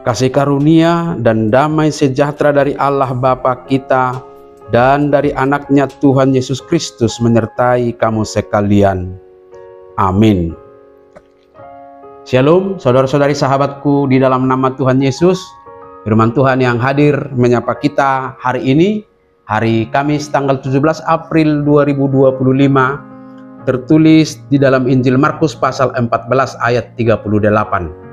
Kasih karunia dan damai sejahtera dari Allah Bapa kita dan dari anaknya Tuhan Yesus Kristus menyertai kamu sekalian. Amin. Shalom saudara-saudari sahabatku di dalam nama Tuhan Yesus. Firman Tuhan yang hadir menyapa kita hari ini, hari Kamis tanggal 17 April 2025, tertulis di dalam Injil Markus pasal 14 ayat 38.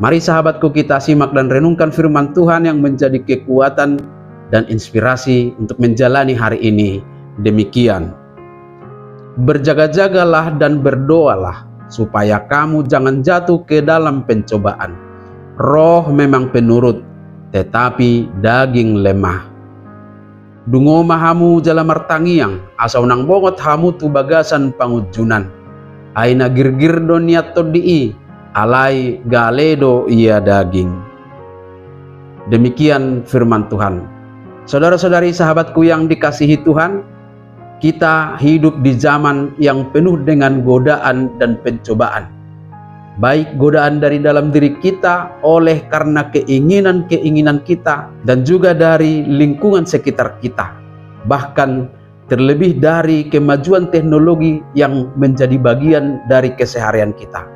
Mari sahabatku kita simak dan renungkan firman Tuhan yang menjadi kekuatan dan inspirasi untuk menjalani hari ini. Demikian. Berjaga-jagalah dan berdoalah supaya kamu jangan jatuh ke dalam pencobaan. Roh memang penurut, tetapi daging lemah. Dungo mahamu jala martangiang, asau nang bongot hamu tu bagasan pangujunan. Aina girgir doniat todii, alai galedo ia daging. Demikian firman Tuhan. Saudara-saudari sahabatku yang dikasihi Tuhan, kita hidup di zaman yang penuh dengan godaan dan pencobaan. Baik godaan dari dalam diri kita oleh karena keinginan-keinginan kita, dan juga dari lingkungan sekitar kita. Bahkan terlebih dari kemajuan teknologi yang menjadi bagian dari keseharian kita.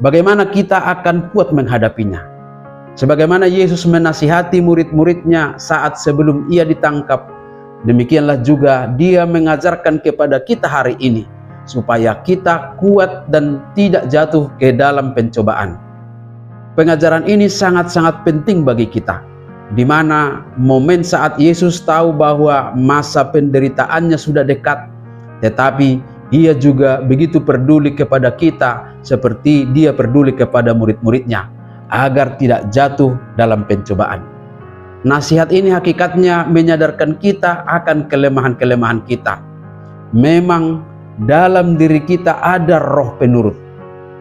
Bagaimana kita akan kuat menghadapinya? Sebagaimana Yesus menasihati murid-muridnya saat sebelum ia ditangkap, demikianlah juga dia mengajarkan kepada kita hari ini, supaya kita kuat dan tidak jatuh ke dalam pencobaan. Pengajaran ini sangat-sangat penting bagi kita, di mana momen saat Yesus tahu bahwa masa penderitaannya sudah dekat, tetapi Ia juga begitu peduli kepada kita seperti Dia peduli kepada murid-muridnya agar tidak jatuh dalam pencobaan. Nasihat ini hakikatnya menyadarkan kita akan kelemahan-kelemahan kita. Memang dalam diri kita ada roh penurut,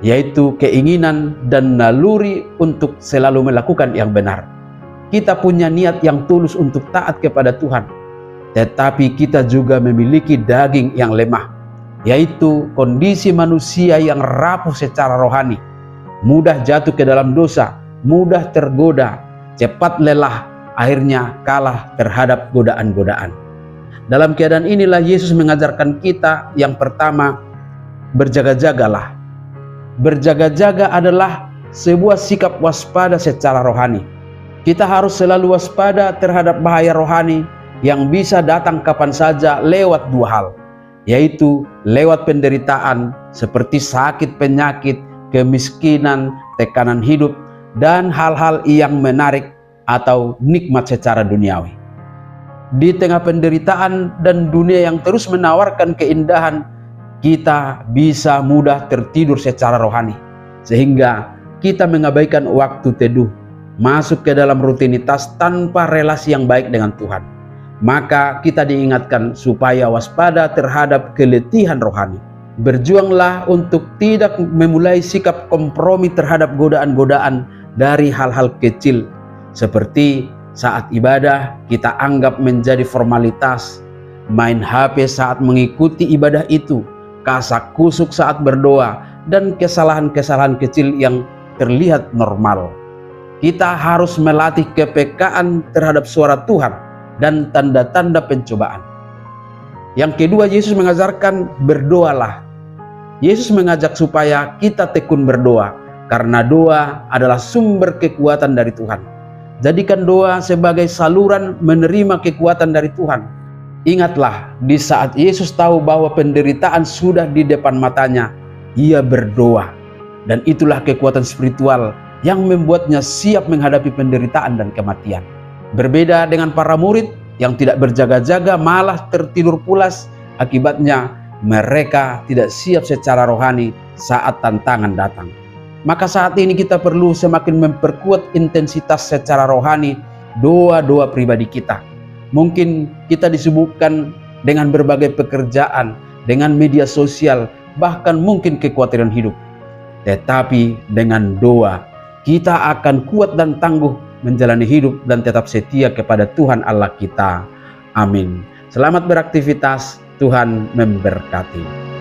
yaitu keinginan dan naluri untuk selalu melakukan yang benar. Kita punya niat yang tulus untuk taat kepada Tuhan, tetapi kita juga memiliki daging yang lemah, yaitu kondisi manusia yang rapuh secara rohani, mudah jatuh ke dalam dosa, mudah tergoda, cepat lelah, akhirnya kalah terhadap godaan-godaan. Dalam keadaan inilah Yesus mengajarkan kita yang pertama, berjaga-jagalah. Berjaga-jaga adalah sebuah sikap waspada secara rohani. Kita harus selalu waspada terhadap bahaya rohani yang bisa datang kapan saja lewat dua hal, yaitu lewat penderitaan seperti sakit, penyakit, kemiskinan, tekanan hidup, dan hal-hal yang menarik atau nikmat secara duniawi. Di tengah penderitaan dan dunia yang terus menawarkan keindahan, kita bisa mudah tertidur secara rohani, sehingga kita mengabaikan waktu teduh, masuk ke dalam rutinitas tanpa relasi yang baik dengan Tuhan. Maka kita diingatkan supaya waspada terhadap keletihan rohani. Berjuanglah untuk tidak memulai sikap kompromi terhadap godaan-godaan dari hal-hal kecil, seperti saat ibadah kita anggap menjadi formalitas, main HP saat mengikuti ibadah itu, kasak kusuk saat berdoa, dan kesalahan-kesalahan kecil yang terlihat normal. Kita harus melatih kepekaan terhadap suara Tuhan dan tanda-tanda pencobaan. Yang kedua, Yesus mengajarkan berdoalah. Yesus mengajak supaya kita tekun berdoa, karena doa adalah sumber kekuatan dari Tuhan. Jadikan doa sebagai saluran menerima kekuatan dari Tuhan. Ingatlah, di saat Yesus tahu bahwa penderitaan sudah di depan matanya, Ia berdoa. Dan itulah kekuatan spiritual yang membuatnya siap menghadapi penderitaan dan kematian. Berbeda dengan para murid yang tidak berjaga-jaga malah tertidur pulas, akibatnya mereka tidak siap secara rohani saat tantangan datang. Maka saat ini kita perlu semakin memperkuat intensitas secara rohani doa-doa pribadi kita. Mungkin kita disibukkan dengan berbagai pekerjaan, dengan media sosial, bahkan mungkin kekhawatiran hidup. Tetapi dengan doa kita akan kuat dan tangguh menjalani hidup dan tetap setia kepada Tuhan Allah kita. Amin. Selamat beraktivitas, Tuhan memberkati.